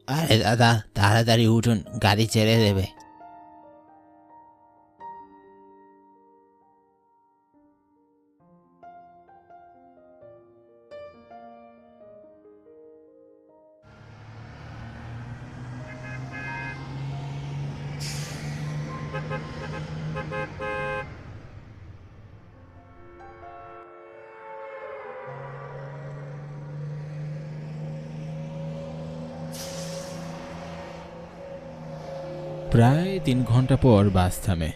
আরে দাদা, তাড়াতাড়ি উঠুন, গাড়ি ছেড়ে দেবে। প্রায় 3 ঘন্টা পর বাস থামে।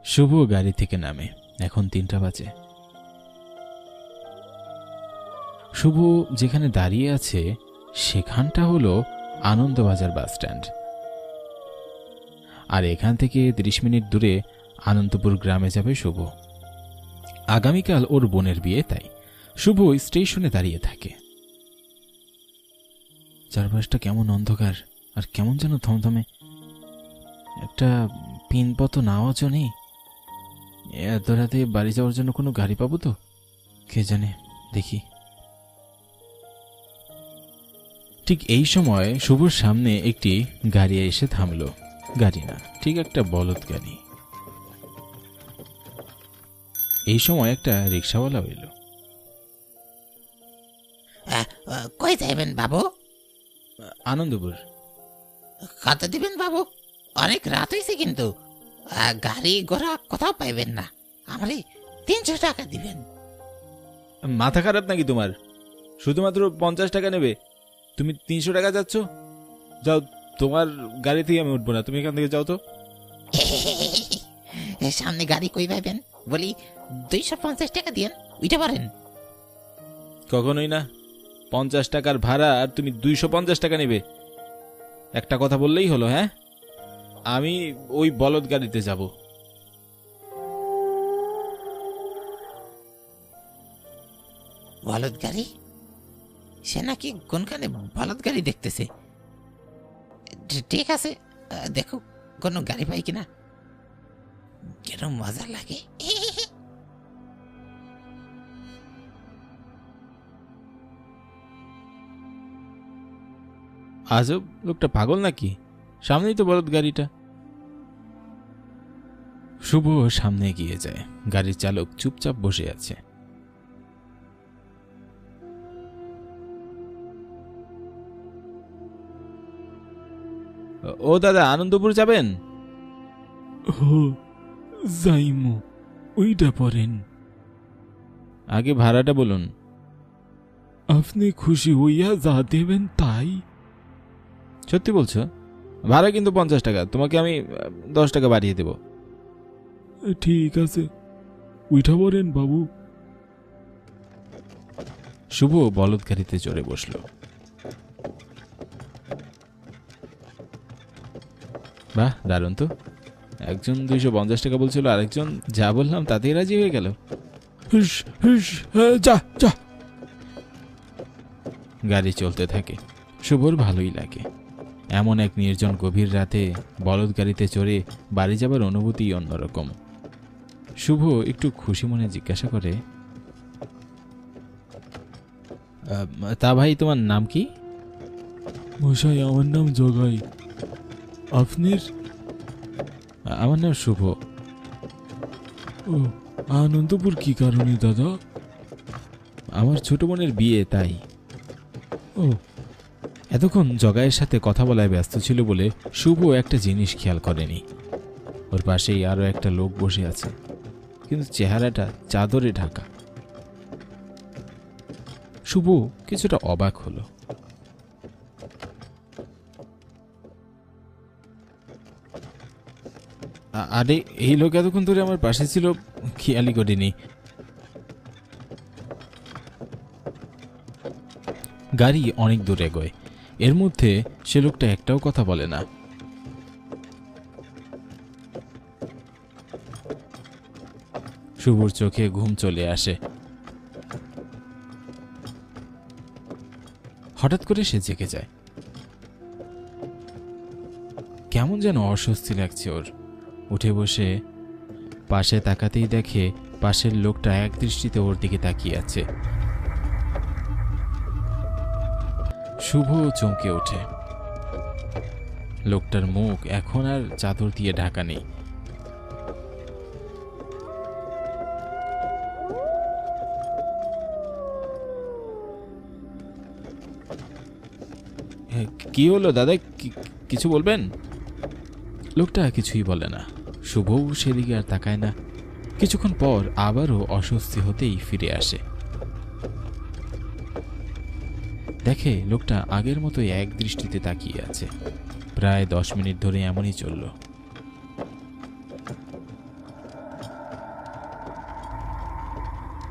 শুভ গাড়ি থেকে নামে। এখন 3টা বাজে। শুভ যেখানে দাঁড়িয়ে আছে সেখানটা হলো আনন্দবাজার বাস স্ট্যান্ড, আর এখান থেকে 30 মিনিট দূরে আনন্দপুর গ্রামে যাবে শুভ। আগামীকাল ওর বোনের বিয়ে, তাই শুভ স্টেশনে দাঁড়িয়ে থাকে। চারপাশটা কেমন অন্ধকার আর কেমন যেন থমথমে। একটা পিনপত আওয়াজও নেই। এত রাতে বাড়ি যাওয়ার জন্য কোনো গাড়ি পাবো তো? কে জানে, দেখি। ঠিক এই সময় শুভর সামনে একটি গাড়ি এসে থামলো। গাড়ি না, ঠিক একটা বলদ গাড়ি। এই সময় একটা রিক্সাওয়ালা এলো। কই যাইবেন বাবু? আনন্দপুর। কত দিবেন বাবু? অনেক রাত হয়েছে কিন্তু। গাড়ি ঘোড়া কোথাও পাইবেন না, আমারই 300 টাকা দিবেন। মাথা খারাপ নাকি তোমার? শুধুমাত্র 50 টাকা নেবে, তুমি 300 টাকা যাচ্ছ? যাও, তোমার গাড়িতেই আমি উঠবো না, তুমি এখান থেকে যাও তো। সামনে গাড়ি কই পাইবেন? বলি 250 টাকা দিয়েন, উইটা পারেন? কখনোই না। 50 টাকার ভাড়া আর তুমি 250 টাকা নেবে? একটা কথা বললেই হলো। হ্যাঁ, আমি ওই বলদ গাড়িতে যাব। বলদ গাড়ি? সে নাকি কোনখানে বলদ গাড়ি দেখতেছে। ঠিক আছে, দেখো কোনো গাড়ি পাই কিনা। কেন মজা লাগে। আজব, লোকটা পাগল নাকি? সামনেই তো বলদ গাড়িটা। শুভ সামনে এগিয়ে যায়। গাড়ির চালক চুপচাপ বসে আছে। ও দাদা, আনন্দপুর যাবেন? যাইমু, ওইটা পড়েন। আগে ভাড়াটা বলুন। আপনি খুশি হইয়া যা দেবেন তাই। সত্যি বলছো? ভাড়া কিন্তু 50 টাকা, তোমাকে আমি 10 টাকা বাড়িয়ে দেব। ঠিক আছে, উঠা পড়েন বাবু। শুভ বলদ গাড়িতে চড়ে বসল। বাহ, দারুণ তো। একজন 250 টাকা বলছিল, আরেকজন যা বললাম তাতেই রাজি হয়ে গেল। যা যা। গাড়ি চলতে থাকে। শুভর ভালোই লাগে। এমন এক নির্জন গভীর রাতে বলদ গাড়িতে চড়ে বাড়ি যাবার অনুভূতি অন্যরকম। শুভ একটু খুশি মনে জিজ্ঞাসা করে, তা ভাই, তোমার নাম কি? মশাই, আমার নাম জগাই। আপনার? আমার নাম শুভ। ও, আনন্দপুর কি কারণে দাদা? আমার ছোট বোনের বিয়ে, তাই। ও। এতক্ষণ জগাইয়ের সাথে কথা বলায় ব্যস্ত ছিল বলে শুভ একটা জিনিস খেয়াল করেনি। ওর পাশেই আরো একটা লোক বসে আছে, কিন্তু চেহারাটা চাদরে ঢাকা। শুভ কিছুটা অবাক হলো। আরে, এই লোক এতক্ষণ ধরে আমার পাশে ছিল, খেয়ালই করিনি। গাড়ি অনেক দূর এগোয়। এর মধ্যে সে লোকটা একটাও কথা বলে না। শুভর চোখে ঘুম চলে আসে। হঠাৎ করে সে জেগে যায়। কেমন যেন অস্বস্তি লাগছে ওর। উঠে বসে পাশে তাকাতেই দেখে পাশের লোকটা এক দৃষ্টিতে ওর দিকে তাকিয়ে আছে। শুভ চমকে ওঠে। লোকটার মুখ এখন আর চাদর দিয়ে ঢাকা নেই। কি হলো দাদা, কিছু বলবেন? লোকটা কিছুই বলে না। শুভও সেদিকে আর তাকায় না। কিছুক্ষণ পর আবারও অস্বস্তি হতেই ফিরে আসে। দেখে লোকটা আগের মতোই এক দৃষ্টিতে তাকিয়ে আছে। প্রায় 10 মিনিট ধরে এমনই চলল।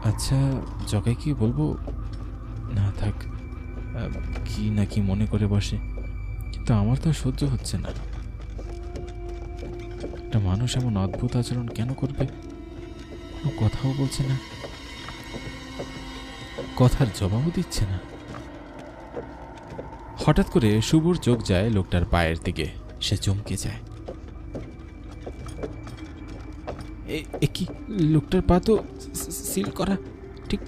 আচ্ছা, জগাইকে বলবো? না থাক, কি না কি মনে করে বসে, কিন্তু আমার তো সহ্য হচ্ছে না। একটা মানুষ এমন অদ্ভুত আচরণ কেন করবে? কোনো কথাও বলছে না, কথার জবাবও দিচ্ছে না। হঠাৎ করে শুভর চোখ যায় লোকটার পায়ের দিকে। সে চমকে যায়। কি, লোকটার পা তো সিল করা, ঠিক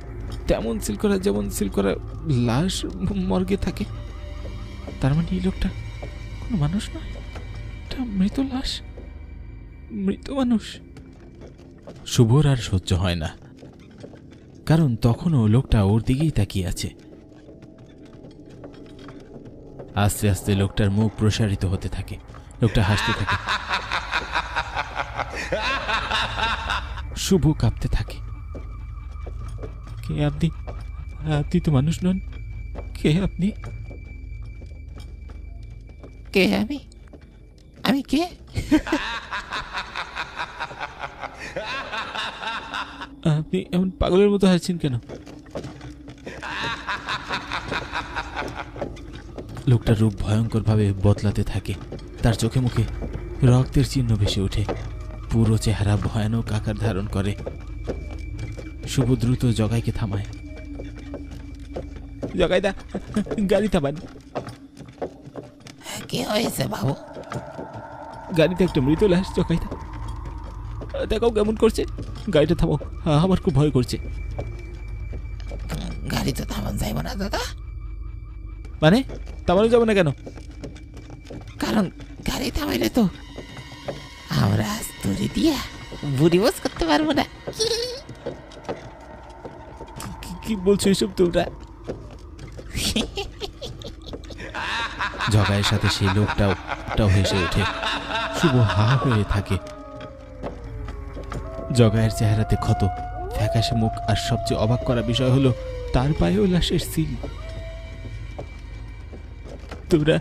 তেমন সিল করা যেমন সিল করা লাশ মর্গে থাকে। তার মানে এই লোকটা কোনো মানুষ নয়, এটা মৃত লাশ, মৃত মানুষ। শুভর আর সহ্য হয় না, কারণ তখনও লোকটা ওর দিকেই তাকিয়ে আছে। আস্তে আস্তে লোকটার মুখ প্রসারিত হতে থাকে। লোকটা হাসতে থাকে। শুভ কাঁপতে থাকে। কে আপনি? আপনি তো মানুষ নন। কে আপনি? কে আমি? আমি কে? আপনি এমন পাগলের মতো হাসছেন কেন? লোকটার রূপ ভয়ঙ্কর ভাবে বদলাতে থাকে। তার চোখে মুখে রক্তের চিহ্ন ভেসে ওঠে। পুরো চেহারা ভয়ানক আকার ধারণ করে। শুভ দ্রুত জগাইকে থামায়। জগাইদা, গাড়ি থামান। কি হয়েছে বাবু? গাড়িতে একটা মৃত লাশ। জগাইদা, দেখাও কেমন করছে। গাড়িটা থামাও, আমার খুব ভয় করছে। গাড়ি তো থামান যাইব না দাদা। মানে থামানো যাবে না কেন? কারণ গাড়ি থামাইলে তো আমরা স্তরি দিয়া বুড়ি বস করতে পারবো না। কি বলছো এসব তোমরা? জগাইয়ের সাথে সেই লোকটাও হেসে ওঠে। শুভ হা হয়ে থাকে। জগাইয়ের চেহারাতে ক্ষত, ফ্যাকাশে মুখ, আর সবচেয়ে অবাক করা বিষয় হলো তার পায়েও লাশের সিল। তোমরা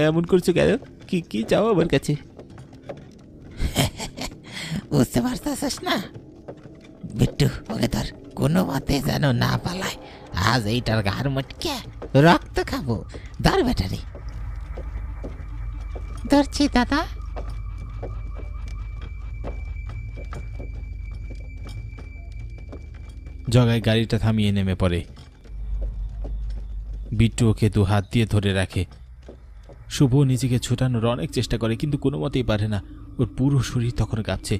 এমন করছো কেন? কি চাও আমার কাছে? বুঝতে পারতেছিস না বিট্টু? ওকে ধর, কোনো মতে যেন না পালায়। আজ এইটার ঘাড় মটকে রক্ত খাবো। ধর ব্যাটারি। ধরছি দাদা। জগাই গাড়িটা থামিয়ে নেমে পড়ে। বিট্টু ওকে 2 হাত দিয়ে ধরে রাখে। শুভ নিজেকে ছুটানোর অনেক চেষ্টা করে, কিন্তু কোনো মতেই পারে না। ওর পুরো শরীর তখন কাঁপছে।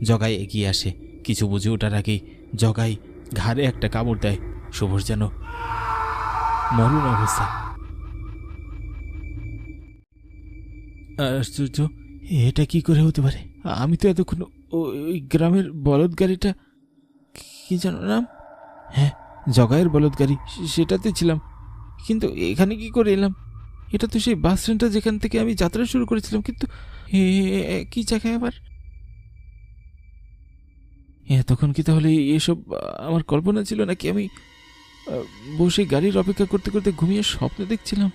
জগাই এগিয়ে আসে। কিছু বুঝে ওঠার আগেই জগাই ঘাড়ে একটা কামড় দেয়। শুভর যেন মরণ অবস্থা। আশ্চর্য, এটা কি করে হতে পারে? আমি তো এতক্ষণ ওই গ্রামের বলদ গাড়িটা, কি জানো নাম? হ্যাঁ, জগাইয়ের বলদ গাড়ি, সেটাতে ছিলাম। কিন্তু এখানে কি করে এলাম? এটা তো সেই বাস স্ট্যান্ডটা যেখান থেকে আমি যাত্রা শুরু করেছিলাম, কিন্তু কি জায়গায় আবার? তখন কি তাহলে এসব আমার কল্পনা ছিল, নাকি আমি বসে গাড়ির অপেক্ষা করতে করতে ঘুমিয়ে স্বপ্ন দেখছিলাম?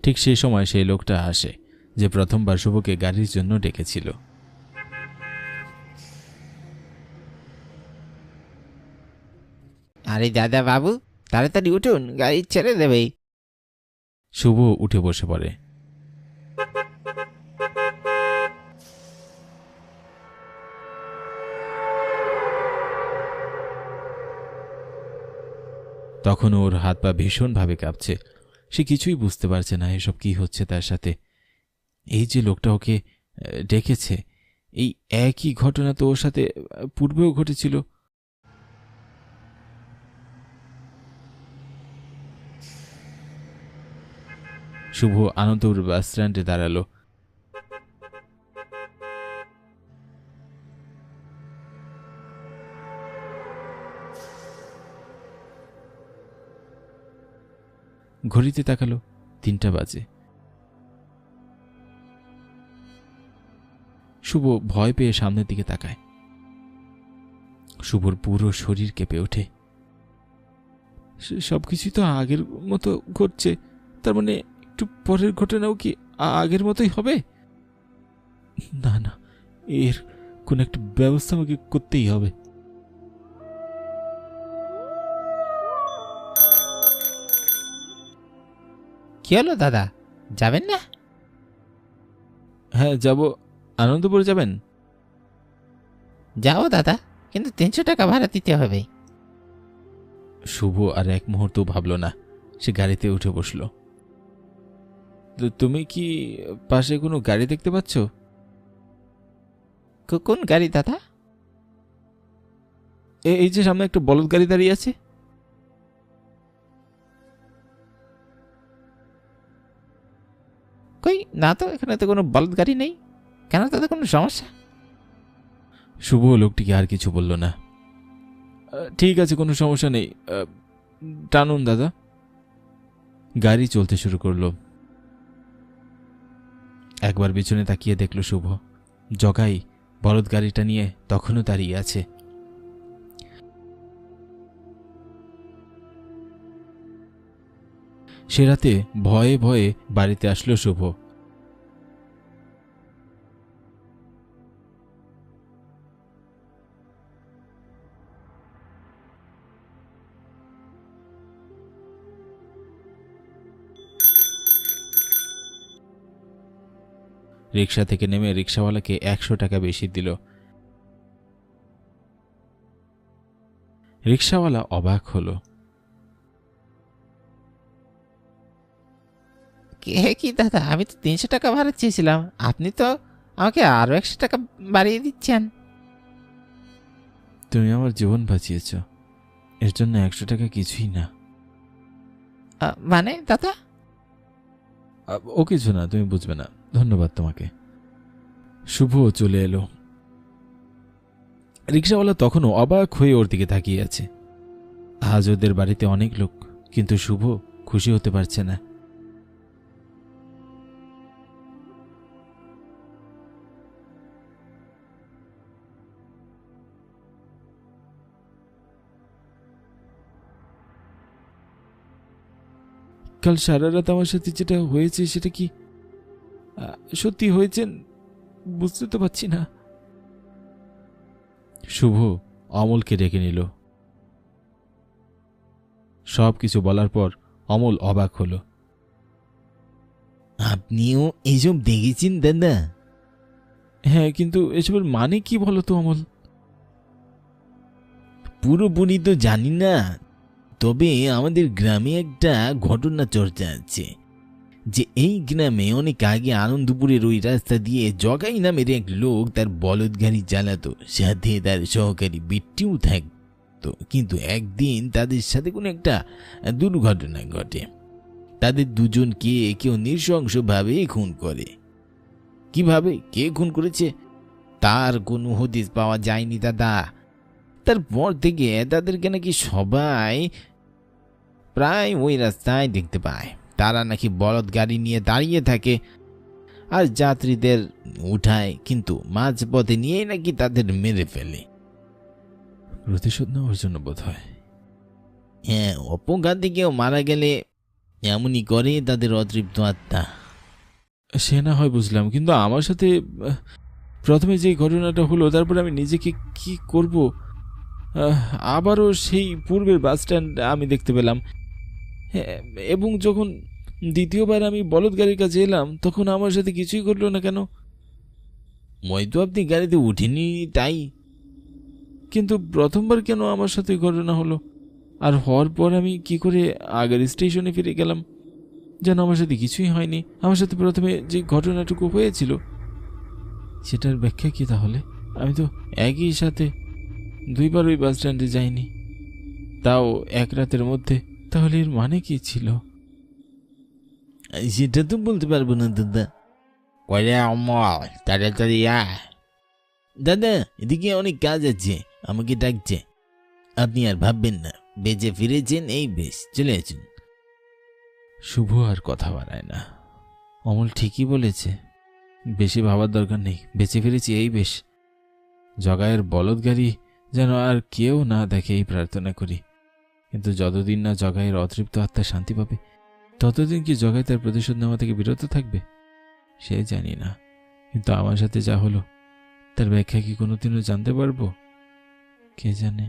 ঠিক সেই সময় সেই লোকটা আসে যে প্রথমবার শুভকে গাড়ির জন্য ডেকেছিল। আরে দাদা বাবু, তাড়াতাড়ি উঠুন, গাড়ি ছেড়ে দেবে। শুভ উঠে বসে পড়ে। তখন ওর হাত পা ভীষণভাবে কাঁপছে। সে কিছুই বুঝতে পারছে না এসব কি হচ্ছে তার সাথে। এই যে লোকটা ওকে ডেকেছে, এই একই ঘটনা তো ওর সাথে পূর্বেও ঘটেছিল। শুভ আনন্দপুর বাস স্ট্যান্ডে দাঁড়ালো। ঘড়িতে তাকালো, 3টা বাজে। শুভ ভয় পেয়ে সামনের দিকে তাকায়। শুভর পুরো শরীর কেঁপে ওঠে। সবকিছুই তো আগের মতো ঘটছে, তার মানে একটু পরের ঘটনাও কি আগের মতোই হবে? না না, এর কোন একটা ব্যবস্থা আমাকে করতেই হবে। কি হলো দাদা, যাবেন না? হ্যাঁ যাব। আনন্দপুর যাবেন? যাও দাদা, কিন্তু 300 টাকা ভাড়া দিতে হবে। শুভ আর এক মুহূর্ত ভাবল না, সে গাড়িতে উঠে বসল। তুমি কি পাশে কোনো গাড়ি দেখতে পাচ্ছ? কোন গাড়ি দাদা? এই যে সামনে একটা বলদ গাড়ি দাঁড়িয়ে আছে। কই না তো, এখানে তো কোনো বলদ গাড়ি নেই। কেন দাদা, কোনো সমস্যা? শুভ লোকটিকে আর কিছু বলল না। ঠিক আছে, কোনো সমস্যা নেই, টানুন দাদা। গাড়ি চলতে শুরু করলো। একবার পিছনে তাকিয়ে দেখল শুভ, জগাই বলদ গাড়িটা নিয়ে তখনও দাঁড়িয়ে আছে। সে রাতে ভয়ে ভয়ে বাড়িতে আসলো শুভ। রিক্সা থেকে নেমে রিক্সাওয়ালাকে 100 টাকা বেশি দিল। রিক্সাওয়ালা অবাক হলো। কি দাদা, আমি তো 300 টাকা ভাড়া চেয়েছিলাম, আপনি তো আমাকে আরো 100 টাকা বাড়িয়ে দিচ্ছেন। তুমি আমার জীবন বাঁচিয়েছ, এর জন্য 100 টাকা কিছুই না। মানে দাদা? ও কিছু না, তুমি বুঝবে না, ধন্যবাদ তোমাকে। শুভ চলে এলো। রিক্সাওয়ালা তখনও অবাক হয়ে ওর দিকে তাকিয়ে আছে। আজ ওদের বাড়িতে অনেক লোক, কিন্তু শুভ খুশি হতে পারছে না। কাল সারা রাত আমার সাথে যেটা হয়েছে সেটা কি সত্যি হয়েছে বুঝতে তো পারছি না। শুভ অমলকে ডেকে নিল। সব কিছু বলার পর অমল অবাক হলো। আপনিও এসব দেখেছেন দাদা? হ্যাঁ, কিন্তু এসবের মানে কি বলো তো অমল? পুরোপুরি তো জানি না, তবে আমাদের গ্রামে একটা ঘটনা চর্চা আছে যে এই গ্রামে অনেক আগে আনন্দপুরের ওই রাস্তা দিয়ে জগাই নামের এক লোক তার বলদ গাড়ি চালাতো, সাথে তার সহকারী বিট্টিও থাকতো। কিন্তু একদিন তাদের সাথে কোনো একটা দুর্ঘটনা ঘটে। তাদের দুজনকে কেউ নৃশংসভাবে খুন করে। কিভাবে কে খুন করেছে তার কোনো হদিস পাওয়া যায়নি দাদা। তারপর থেকে তাদেরকে নাকি সবাই প্রায় ওই রাস্তায় দেখতে পায়। তারা নাকি বলদ গাড়ি নিয়ে দাঁড়িয়ে থাকে আর যাত্রীদের উঠায়, কিন্তু মাঝপথে নিয়ে নাকি তাদের মেরে ফেলে। প্রতিশোধ নেওয়ার জন্য বোধ হয়। হ্যাঁ, অপঘাতে কেউ মারা গেলে এমনই করে তাদের অতৃপ্ত আত্মা। সে না হয় বুঝলাম, কিন্তু আমার সাথে প্রথমে যে ঘটনাটা হলো তারপর আমি নিজেকে কি করব? আবারও সেই পূর্বের বাস স্ট্যান্ড আমি দেখতে পেলাম, এবং যখন দ্বিতীয়বার আমি বলদ গাড়ির কাছে এলাম তখন আমার সাথে কিছুই ঘটলো না কেন? হয়তো আপনি গাড়িতে উঠেনি তাই। কিন্তু প্রথমবার কেন আমার সাথে ঘটনা হলো? আর হওয়ার পর আমি কি করে আগের স্টেশনে ফিরে গেলাম, যেন আমার সাথে কিছুই হয়নি। আমার সাথে প্রথমে যে ঘটনাটুকু হয়েছিল সেটার ব্যাখ্যা কি তাহলে? আমি তো একই সাথে দুইবার ওই বাস স্ট্যান্ডে যাইনি, তাও এক রাতের মধ্যে। তাহলে এর মানে কি ছিল? সেটা তো বলতে পারবো না দাদা। ওরে অমল, তাড়াতাড়ি আয়। দাদা, এদিকে অনেক কাজ আছে, আমাকে ডাকছে। আপনি আর ভাববেন না, বেঁচে ফিরেছেন, এই বেশ, চলে আসুন। শুভ আর কথা বাড়ায় না। অমল ঠিকই বলেছে, বেশি ভাবার দরকার নেই, বেঁচে ফিরেছি এই বেশ। জগায়ের বলদ গাড়ি যেন আর কেউ না দেখে এই প্রার্থনা করি। কিন্তু যতদিন না জগায়ের অতৃপ্ত আত্মা শান্তি পাবে, ততদিন কি জগাই তার প্রতিশোধ নেওয়া থেকে বিরত থাকবে সে জানি না। কিন্তু আমার সাথে যা হলো তার ব্যাখ্যা কি কোনোদিনও জানতে পারবো? কে জানে।